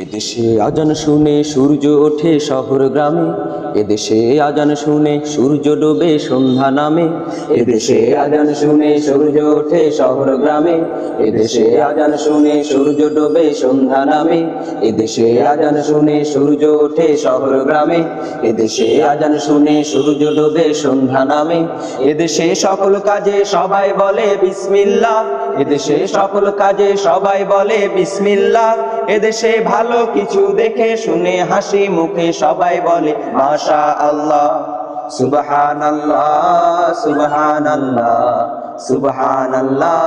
এদেশে আজান শুনে সূর্য ওঠে শহর গ্রামে, এদেশে আজান শুনে সূর্য ডোবে সন্ধ্যা নামে। এদেশে আজান শুনে সূর্য ওঠে শহর গ্রামে, এদেশে আজান শুনে সূর্য ডোবে সন্ধ্যা নামে। এদেশে আজান শুনে সূর্য ওঠে শহর গ্রামে, এদেশে আজান শুনে সূর্য ডোবে সন্ধ্যা নামে। এদেশে সকল কাজে সবাই বলে বিসমিল্লাহ, এদেশে সকল কাজে সবাই বলে বিসমিল্লাহ। এদেশে ভালো কিছু দেখে শুনে হাসি মুখে সবাই বলে মাশা আল্লাহ। সুবহানাল্লাহ সুবহানাল্লাহ সুবহানাল্লাহ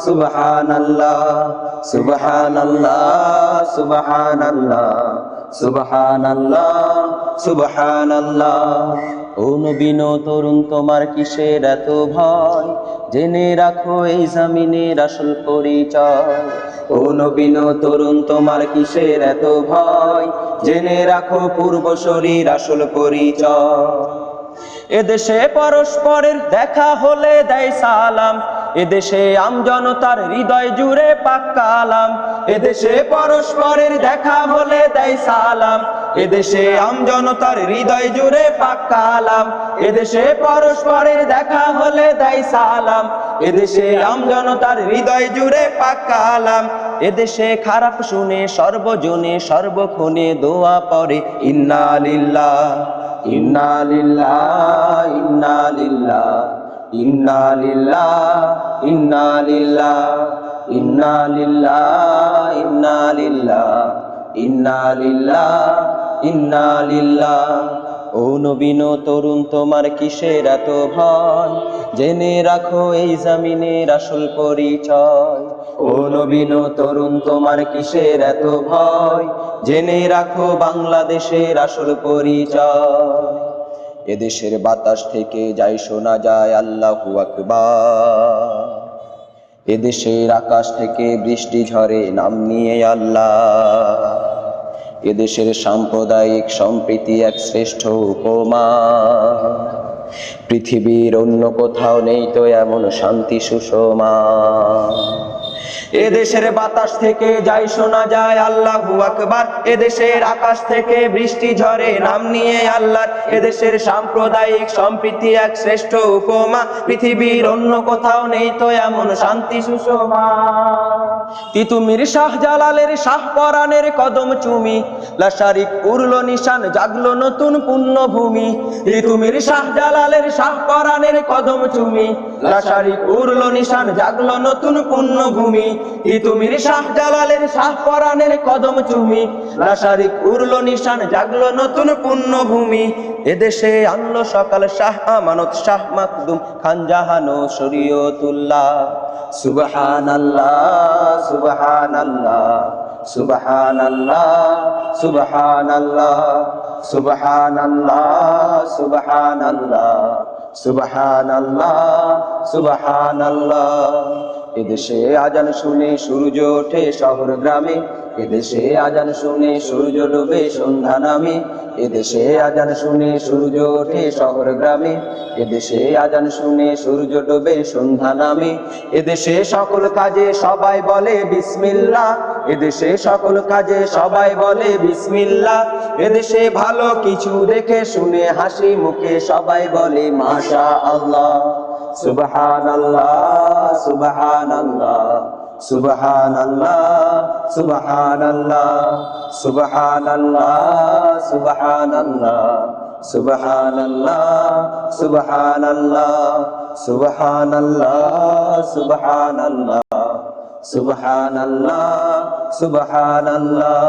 সুবহানাল্লাহ সুবহানাল্লাহ সুবহানাল্লাহ সুবহানাল্লাহ সুবহানাল্লাহ। ও নবীন তরুণ তোমার কিসের এত ভয়, জেনে রাখো এই জমিনের আসল পরিচয়। ও নবীন তরুণ তোমার কিসের এত ভয়, জেনে রাখো পূর্বশরীর আসল পরিচয়। এদেশে পরস্পরের দেখা হলে দেয় সালাম, এদেশে আমজনতার হৃদয় জুড়ে পাক কালাম। এদেশে পরস্পরের দেখা হলে দেয় সালাম, এদেশে আমজনতার হৃদয় জুড়ে পাক কালাম। এদেশে পরস্পরের দেখা হলে দেয় সালাম, এদেশে আমজনতার হৃদয় জুড়ে পাক কালাম। এদেশে খারাপ শুনে সর্বজনে সর্বক্ষণে দোয়া পড়ে ইন্না লিল্লাহ ইন্না লিল্লাহ ইন্না লিল্লাহ ইন্না লিল্লাহ ইন্না লিল্লাহ ইন্না লিল্লাহ ইন্না লিল্লাহ ইন্না লিল্লাহ ইন্না লিল্লাহ। ও নবীন তরুণ তোমার কিসের এত ভয়, জেনে রাখো এই জমিনের আসল পরিচয়। ও নবীন তরুণ তোমার কিসের এত ভয়, জেনে রাখো বাংলাদেশের আসল পরিচয়। এদেশের বাতাস থেকে যাই শোনা যায় আল্লাহু আকবার, এদেশের আকাশ থেকে বৃষ্টি ঝরে নাম নিয়ে আল্লাহ। এদেশের সাম্প্রদায়িক সম্প্রীতি এক শ্রেষ্ঠ উপমা, পৃথিবীর অন্য কোথাও নেই তো এমন শান্তি সুষমা। এদেশের বাতাস থেকে যাই শোনা যায় আল্লাহু আকবার, এদেশের আকাশ থেকে বৃষ্টি ঝরে নাম নিয়ে আল্লাহর। এদেশের সাম্প্রদায়িক সম্প্রীতি এক শ্রেষ্ঠ উপমা, পৃথিবীর অন্য কোথাও নেই তো এমন শান্তি সুষমা। তিতুমির শাহজালালের শাহপরাণের কদম চুমি, লাশারিক উড়লো নিশান জাগলো নতুন পুণ্যভূমি। তিতুমির শাহজালালের শাহপরাণের কদম চুমি, লাশারিক উড়লো নিশান জাগলো নতুন পুণ্যভূমি। তিতুমির শাহজালালের শাহপরাণের কদম চুমি, লাশারিক উড়লো নিশান জাগলো নতুন পুণ্যভূমি। এদেশে আনলো সকাল শাহ আমানত শাহ মাকদুম খান জাহানো শরীয়তুল্লাহ। সুবহানাল্লাহ সুবহানাল্লাহ সুবহানাল্লাহ সুবহানাল্লাহ সুবহানাল্লাহ সুবহানাল্লাহ সুবহানাল্লাহ সুবহানাল্লাহ। এদেশে আজান শুনে সূর্য ওঠে শহর গ্রামে, এদেশে আজান শুনে সূর্য ডোবে সন্ধ্যা নামে। এদেশে আজান শুনে সূর্য ওঠে শহর গ্রামে, এদেশে আজান শুনে সূর্য ডোবে সন্ধ্যা নামে। এদেশে সকল কাজে সবাই বলে বিসমিল্লাহ, এদেশে সকল কাজে সবাই বলে বিসমিল্লাহ। এদেশে ভালো কিছু দেখে শুনে হাসি মুখে সবাই বলে মাশা আল্লাহ। সুবহানাল্লাহ সুবহানাল্লাহ সুবহানাল্লাহ সুবহানাল্লাহ সুবহানাল্লাহ সুবহানাল্লাহ সুবহানাল্লাহ সুবহানাল্লাহ সুবহানাল্লাহ সুবহানাল্লাহ সুবহানাল্লাহ সুবহানাল্লাহ।